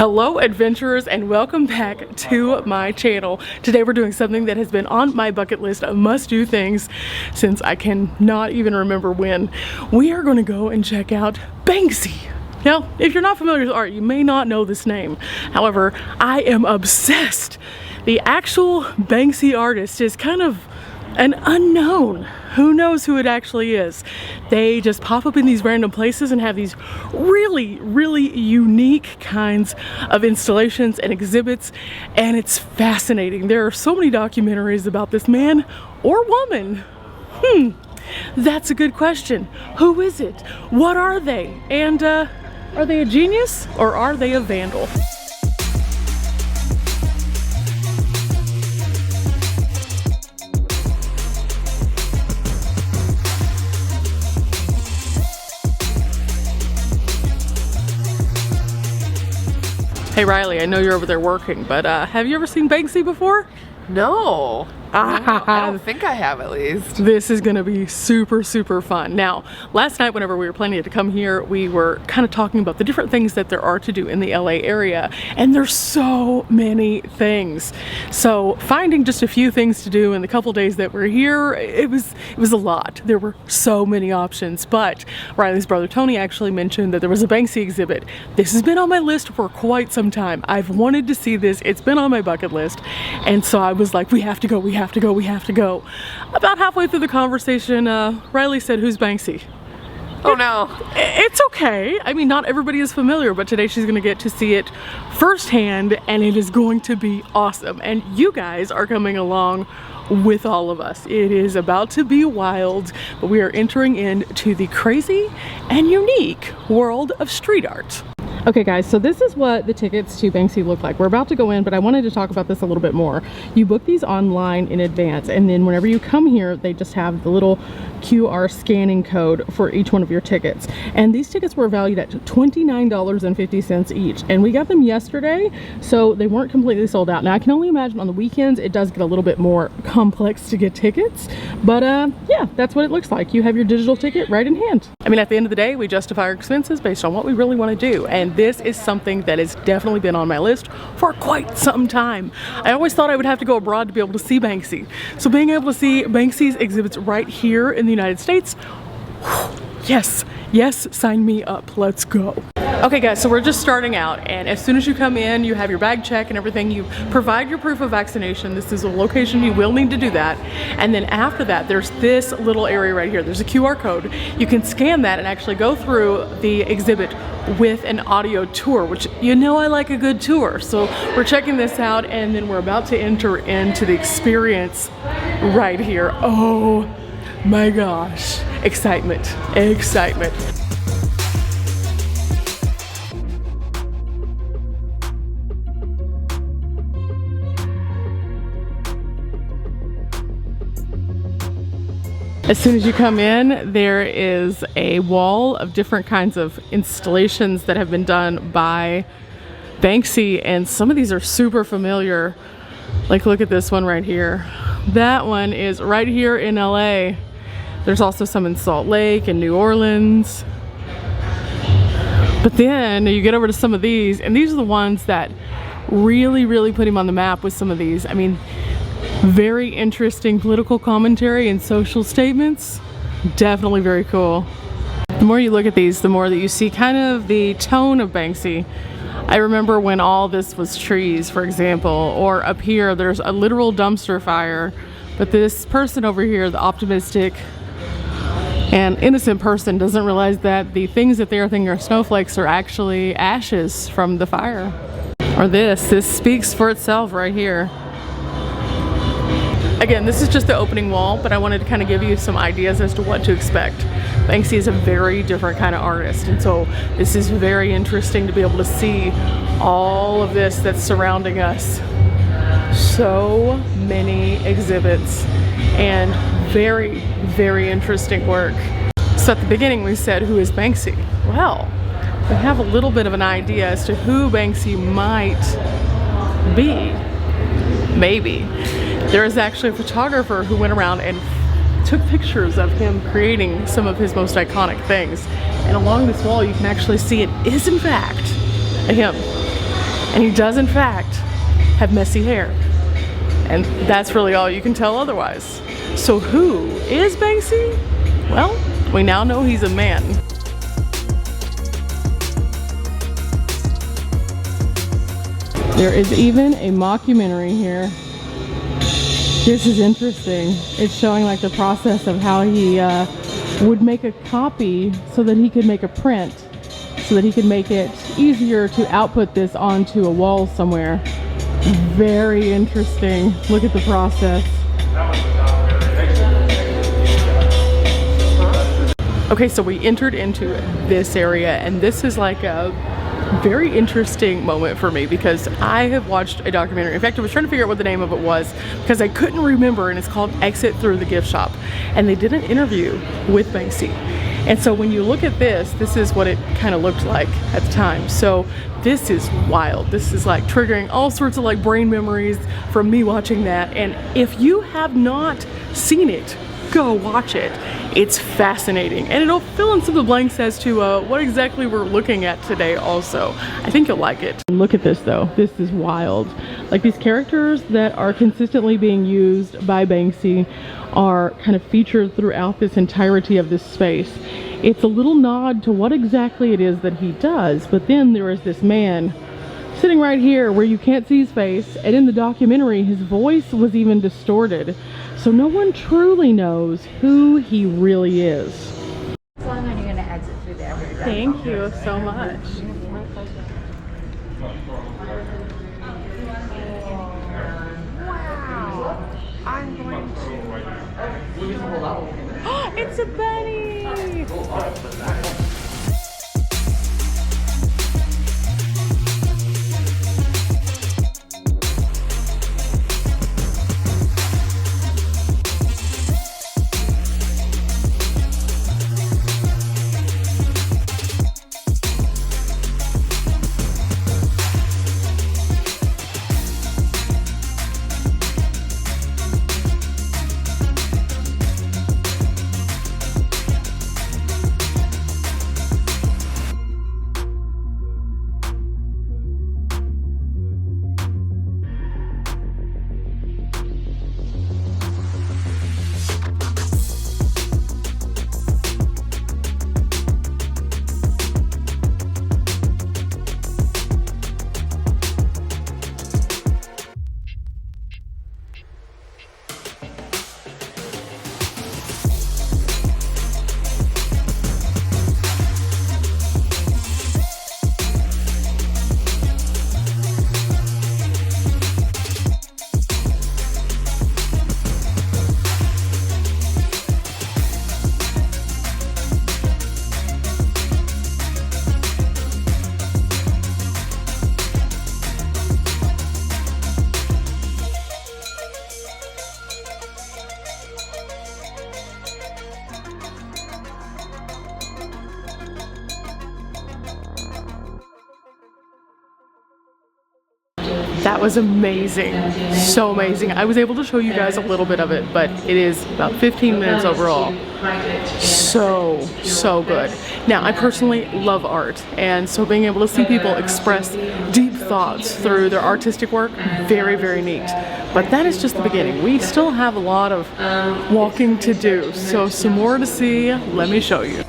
Hello adventurers, and welcome back to my channel. Today we're doing something that has been on my bucket list of must-do things since I cannot even remember when. We are going to go and check out Banksy. Now, if you're not familiar with art, you may not know this name. However, I am obsessed. The actual Banksy artist is kind of an unknown. Who knows who it actually is? They just pop up in these random places and have these really unique kinds of installations and exhibits, and it's fascinating. There are so many documentaries about this man or woman. That's a good question. Who is it? What are they? And are they a genius or are they a vandal? Hey Riley, I know you're over there working, but have you ever seen Banksy before? No. I don't think I have, at least. This is gonna be super fun. Now, last night whenever we were planning to come here, we were kind of talking about the different things that there are to do in the LA area, and there's so many things. So finding just a few things to do in the couple days that we're here, it was a lot. There were so many options, but Riley's brother Tony actually mentioned that there was a Banksy exhibit. This has been on my list for quite some time. I've wanted to see this. It's been on my bucket list, and so I was like, we have to go. About halfway through the conversation, Riley said, "Who's Banksy?" Oh no. It's okay. I mean, not everybody is familiar, but today she's gonna get to see it firsthand, and it is going to be awesome. And you guys are coming along with all of us. It is about to be wild, but we are entering into the crazy and unique world of street art. Okay guys, so this is what the tickets to Banksy look like. We're about to go in, but I wanted to talk about this a little bit more. You book these online in advance, and then whenever you come here, they just have the little QR scanning code for each one of your tickets. And these tickets were valued at $29.50 each, and we got them yesterday, so they weren't completely sold out. Now I can only imagine on the weekends it does get a little bit more complex to get tickets, but yeah, that's what it looks like. You have your digital ticket right in hand. I mean, at the end of the day, we justify our expenses based on what we really want to do, and this is something that has definitely been on my list for quite some time. I always thought I would have to go abroad to be able to see Banksy. So being able to see Banksy's exhibits right here in the United States, yes, sign me up, let's go. Okay guys, so we're just starting out, and as soon as you come in, you have your bag check and everything. You provide your proof of vaccination. This is a location you will need to do that. And then after that, there's this little area right here. There's a QR code. You can scan that and actually go through the exhibit with an audio tour, which, you know, I like a good tour. So we're checking this out, and then we're about to enter into the experience right here. Oh my gosh, excitement. As soon as you come in, there is a wall of different kinds of installations that have been done by Banksy, and some of these are super familiar. Like, look at this one right here. That one is right here in LA. There's also some in Salt Lake and New Orleans. But then you get over to some of these, and these are the ones that really put him on the map with some of these. I mean, very interesting political commentary and social statements. Definitely very cool. The more you look at these, the more that you see kind of the tone of Banksy. I remember when all this was trees, for example, or up here there's a literal dumpster fire, but this person over here, the optimistic and innocent person, doesn't realize that the things that they are thinking are snowflakes are actually ashes from the fire. Or this speaks for itself right here. Again, this is just the opening wall, but I wanted to kind of give you some ideas as to what to expect. Banksy is a very different kind of artist, and so this is very interesting to be able to see all of this that's surrounding us. So many exhibits and very interesting work. So at the beginning we said, who is Banksy? Well, we have a little bit of an idea as to who Banksy might be. Maybe. There is actually a photographer who went around and took pictures of him creating some of his most iconic things. And along this wall you can actually see it is in fact a him. And he does in fact have messy hair. And that's really all you can tell otherwise. So who is Banksy? Well, we now know he's a man. There is even a mockumentary here. This is interesting. It's showing like the process of how he would make a copy so that he could make a print, so that he could make it easier to output this onto a wall somewhere. Very interesting. Look at the process. Okay, so we entered into this area, and this is like a very interesting moment for me because I have watched a documentary. In fact, I was trying to figure out what the name of it was because I couldn't remember, and it's called Exit Through the Gift Shop. And they did an interview with Banksy. And so when you look at this is what it kind of looked like at the time. So this is wild. This is like triggering all sorts of like brain memories from me watching that. And if you have not seen it, go watch it. It's fascinating, and it'll fill in some of the blanks as to what exactly we're looking at today also. I think you'll like it. Look at this though. This is wild. Like these characters that are consistently being used by Banksy are kind of featured throughout this entirety of this space. It's a little nod to what exactly it is that he does, but then there is this man sitting right here where you can't see his face, and in the documentary his voice was even distorted. So no one truly knows who he really is. As long as you're going to exit through there. Thank you so much. Wow. I'm going to... It's a bunny! That was amazing. So amazing. I was able to show you guys a little bit of it, but it is about 15 minutes overall. So good. Now, I personally love art, and so being able to see people express deep thoughts through their artistic work, very neat. But that is just the beginning. We still have a lot of walking to do, so some more to see. Let me show you.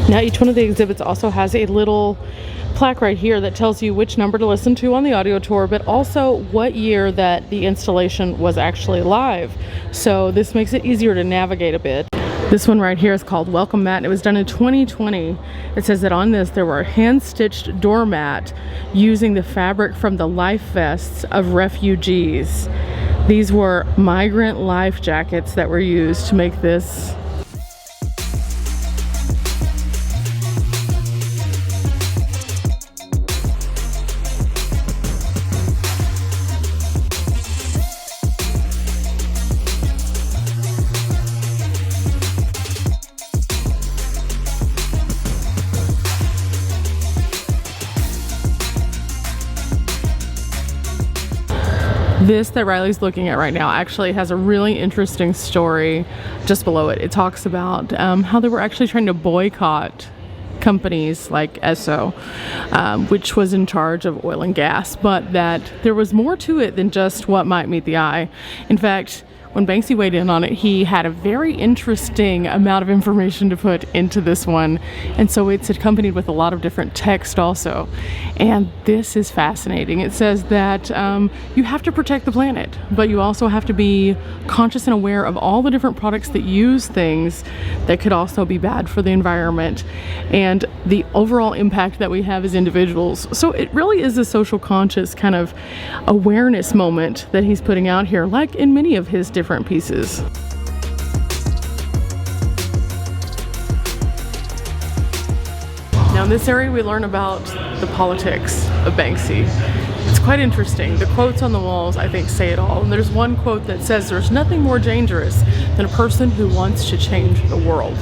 Now each one of the exhibits also has a little plaque right here that tells you which number to listen to on the audio tour, but also what year that the installation was actually live. So this makes it easier to navigate a bit. This one right here is called Welcome Mat, and it was done in 2020. It says that on this there were hand-stitched doormat using the fabric from the life vests of refugees. These were migrant life jackets that were used to make this. This that Riley's looking at right now actually has a really interesting story just below it. It talks about how they were actually trying to boycott companies like Esso, which was in charge of oil and gas, but that there was more to it than just what might meet the eye. In fact, when Banksy weighed in on it, he had a very interesting amount of information to put into this one, and so it's accompanied with a lot of different text also. And this is fascinating. It says that you have to protect the planet, but you also have to be conscious and aware of all the different products that use things that could also be bad for the environment and the overall impact that we have as individuals. So it really is a social conscious kind of awareness moment that he's putting out here, like in many of his different pieces. Now in this area we learn about the politics of Banksy. It's quite interesting. The quotes on the walls I think say it all. And there's one quote that says there's nothing more dangerous than a person who wants to change the world.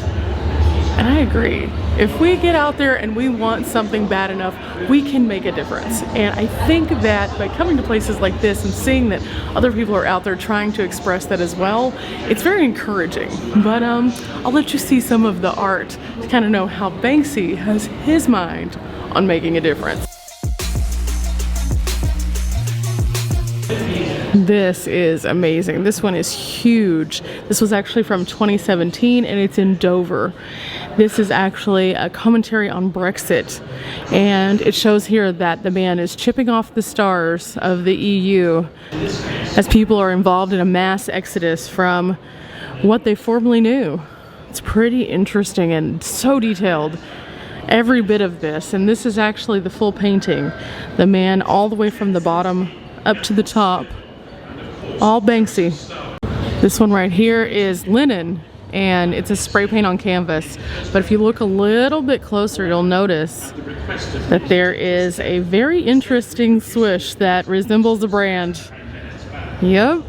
And I agree. If we get out there and we want something bad enough, we can make a difference. And I think that by coming to places like this and seeing that other people are out there trying to express that as well, it's very encouraging. But I'll let you see some of the art to kind of know how Banksy has his mind on making a difference. This is amazing. This one is huge. This was actually from 2017 and it's in Dover. This is actually a commentary on Brexit, and it shows here that the man is chipping off the stars of the EU as people are involved in a mass exodus from what they formerly knew. It's pretty interesting and so detailed, every bit of this. And this is actually the full painting. The man all the way from the bottom up to the top, all Banksy. This one right here is linen, and it's a spray paint on canvas. But if you look a little bit closer, you'll notice that there is a very interesting swoosh that resembles a brand. Yep.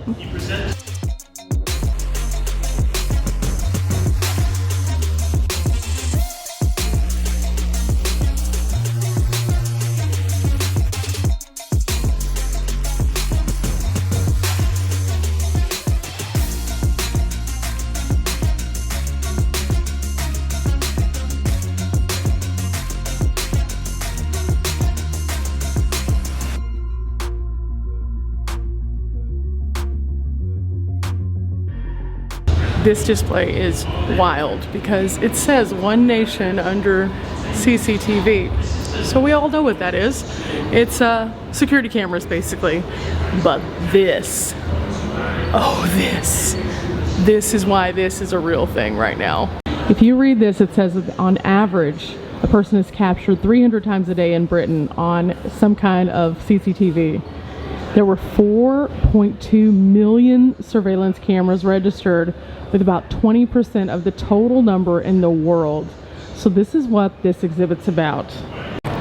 This display is wild because it says one nation under CCTV. So we all know what that is. It's security cameras basically. But this, oh this is why this is a real thing right now. If you read this, it says that on average, a person is captured 300 times a day in Britain on some kind of CCTV. There were 4.2 million surveillance cameras registered, with about 20% of the total number in the world. So this is what this exhibit's about.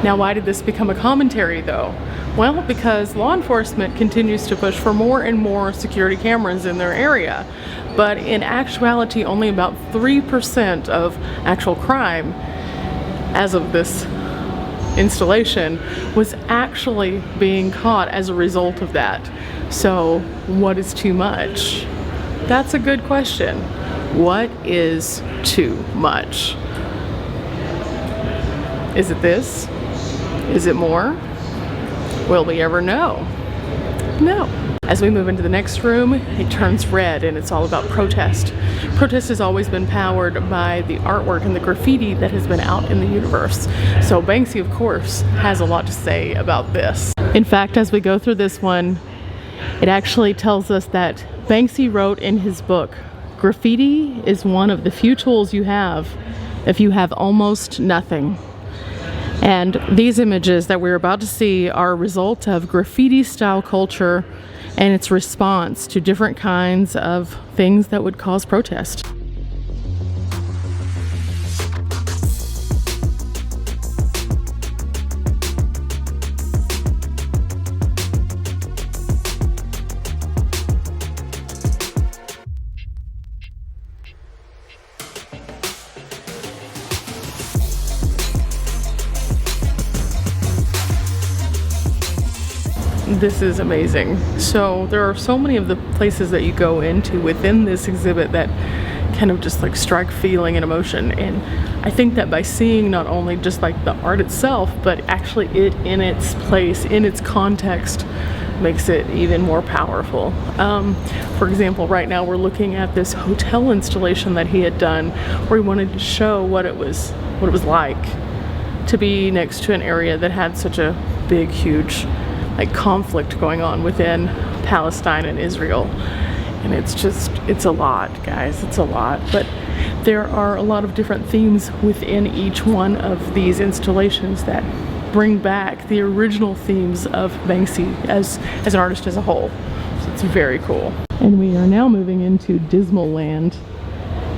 Now, why did this become a commentary though? Well, because law enforcement continues to push for more and more security cameras in their area. But in actuality, only about 3% of actual crime as of this installation was actually being caught as a result of that. So what is too much? That's a good question. What is too much? Is it this? Is it more? Will we ever know? No. As we move into the next room, it turns red and it's all about protest. Protest has always been powered by the artwork and the graffiti that has been out in the universe. So Banksy, of course, has a lot to say about this. In fact, as we go through this one, it actually tells us that Banksy wrote in his book, graffiti is one of the few tools you have if you have almost nothing. And these images that we're about to see are a result of graffiti style culture and its response to different kinds of things that would cause protest. This is amazing. So there are so many of the places that you go into within this exhibit that kind of just like strike feeling and emotion, and I think that by seeing not only just like the art itself, but actually it in its place, in its context, makes it even more powerful. For example, right now we're looking at this hotel installation that he had done where he wanted to show what it was like to be next to an area that had such a big, huge like conflict going on within Palestine and Israel. And it's a lot, guys, it's a lot. But there are a lot of different themes within each one of these installations that bring back the original themes of Banksy as an artist as a whole. So it's very cool. And we are now moving into Dismal Land.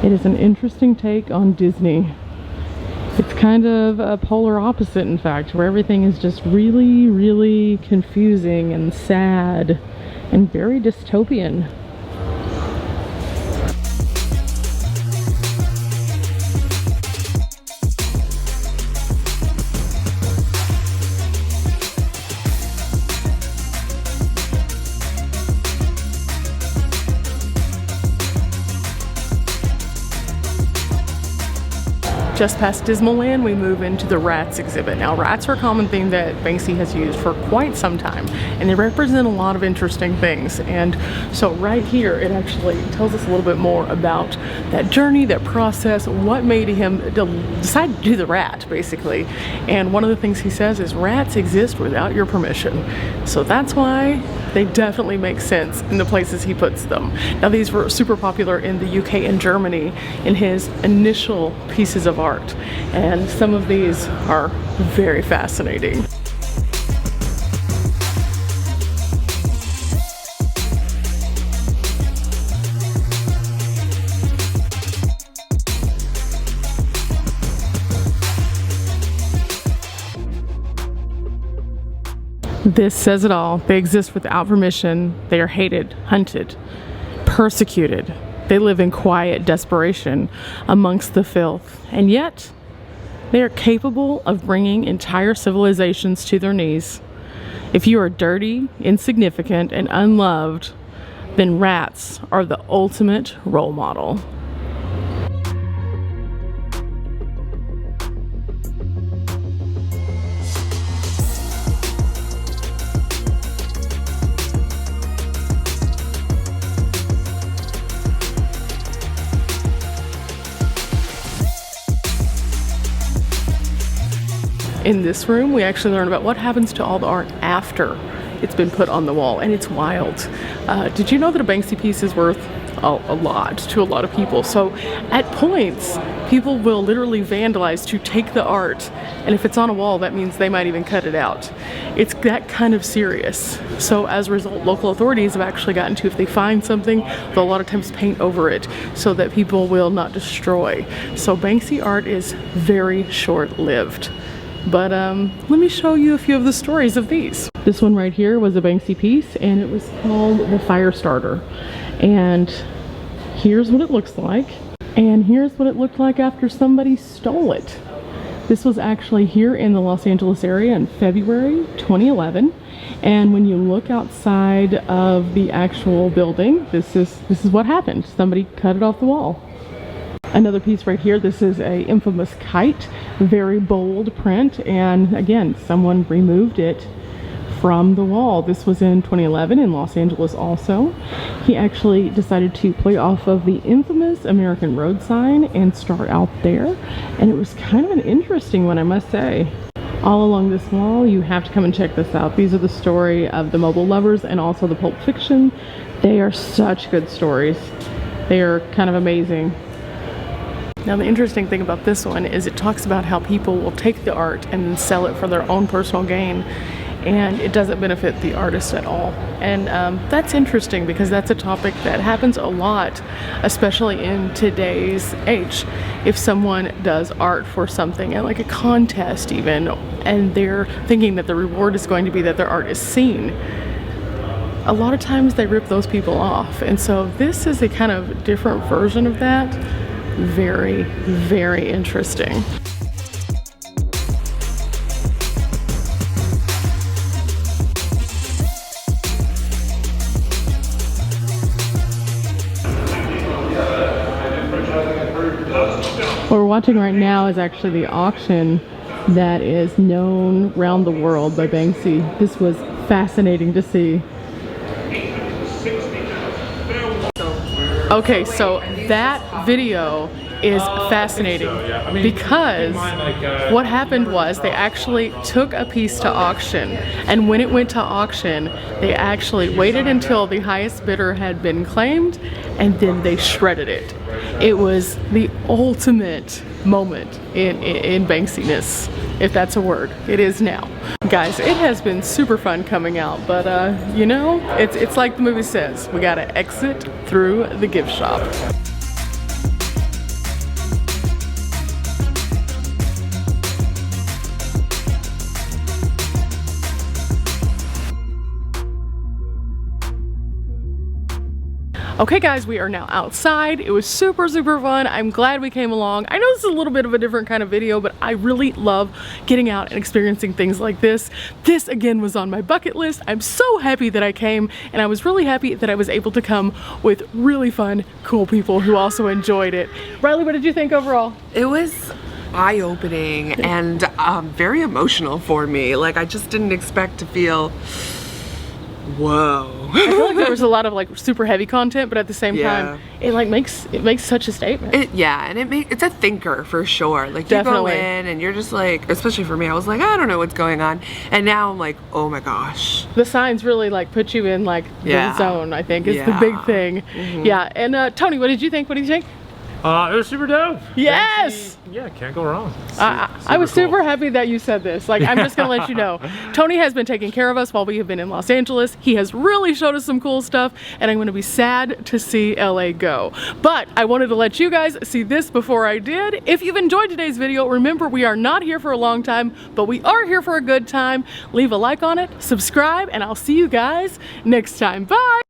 It is an interesting take on Disney. It's kind of a polar opposite, in fact, where everything is just really, really confusing and sad and very dystopian. Just past Dismal Land, we move into the rats exhibit. Now, rats are a common theme that Banksy has used for quite some time, and they represent a lot of interesting things. And so right here, it actually tells us a little bit more about that journey, that process, what made him decide to do the rat, basically. And one of the things he says is rats exist without your permission. So that's why they definitely make sense in the places he puts them. Now, these were super popular in the UK and Germany in his initial pieces of art, and some of these are very fascinating. This says it all. They exist without permission. They are hated, hunted, persecuted. They live in quiet desperation amongst the filth. And yet, they are capable of bringing entire civilizations to their knees. If you are dirty, insignificant, and unloved, then rats are the ultimate role model. In this room, we actually learn about what happens to all the art after it's been put on the wall, and it's wild. Did you know that a Banksy piece is worth a lot to a lot of people? So at points, people will literally vandalize to take the art, and if it's on a wall, that means they might even cut it out. It's that kind of serious. So as a result, local authorities have actually gotten to, if they find something, they'll a lot of times paint over it so that people will not destroy. So Banksy art is very short-lived. But let me show you a few of the stories of these. This one right here was a Banksy piece, and it was called The Fire Starter. And here's what it looks like. And here's what it looked like after somebody stole it. This was actually here in the Los Angeles area in February 2011. And when you look outside of the actual building, this is what happened. Somebody cut it off the wall. Another piece right here, this is a infamous kite, very bold print, and again, someone removed it from the wall. This was in 2011 in Los Angeles also. He actually decided to play off of the infamous American Road sign and start out there, and it was kind of an interesting one, I must say. All along this wall, you have to come and check this out. These are the story of the Mobile Lovers and also the Pulp Fiction. They are such good stories. They are kind of amazing. Now, the interesting thing about this one is it talks about how people will take the art and then sell it for their own personal gain. and it doesn't benefit the artist at all. And that's interesting because that's a topic that happens a lot, especially in today's age. If someone does art for something, and like a contest even, and they're thinking that the reward is going to be that their art is seen, a lot of times they rip those people off. And so this is a kind of different version of that. Very, very interesting. What we're watching right now is actually the auction that is known around the world by Banksy. This was fascinating to see. Okay, so that video is fascinating because what happened was they actually took a piece to auction, and when it went to auction they actually waited until the highest bidder had been claimed and then they shredded it. It was the ultimate moment in Banksiness, if that's a word. It is now. Guys, it has been super fun coming out, but you know, it's like the movie says, we gotta exit through the gift shop. Okay guys, we are now outside. It was super, super fun. I'm glad we came along. I know this is a little bit of a different kind of video, but I really love getting out and experiencing things like this. This again was on my bucket list. I'm so happy that I came, and I was really happy that I was able to come with really fun, cool people who also enjoyed it. Riley, what did you think overall? It was eye-opening and very emotional for me. Like, I just didn't expect to feel, whoa. I feel like there was a lot of like super heavy content, but at the same time, it like makes such a statement. And it's a thinker for sure. Like, Definitely. You go in and you're just like, especially for me, I was like, I don't know what's going on, and now I'm like, oh my gosh. The signs really like put you in like the zone, I think, is the big thing. Yeah, and Tony, what did you think? What do you think? It was super dope. Yes! Banksy, yeah, can't go wrong. I was super happy that you said this. Like, I'm just gonna let you know. Tony has been taking care of us while we have been in Los Angeles. He has really showed us some cool stuff, and I'm gonna be sad to see LA go. But I wanted to let you guys see this before I did. If you've enjoyed today's video, remember we are not here for a long time, but we are here for a good time. Leave a like on it, subscribe, and I'll see you guys next time. Bye!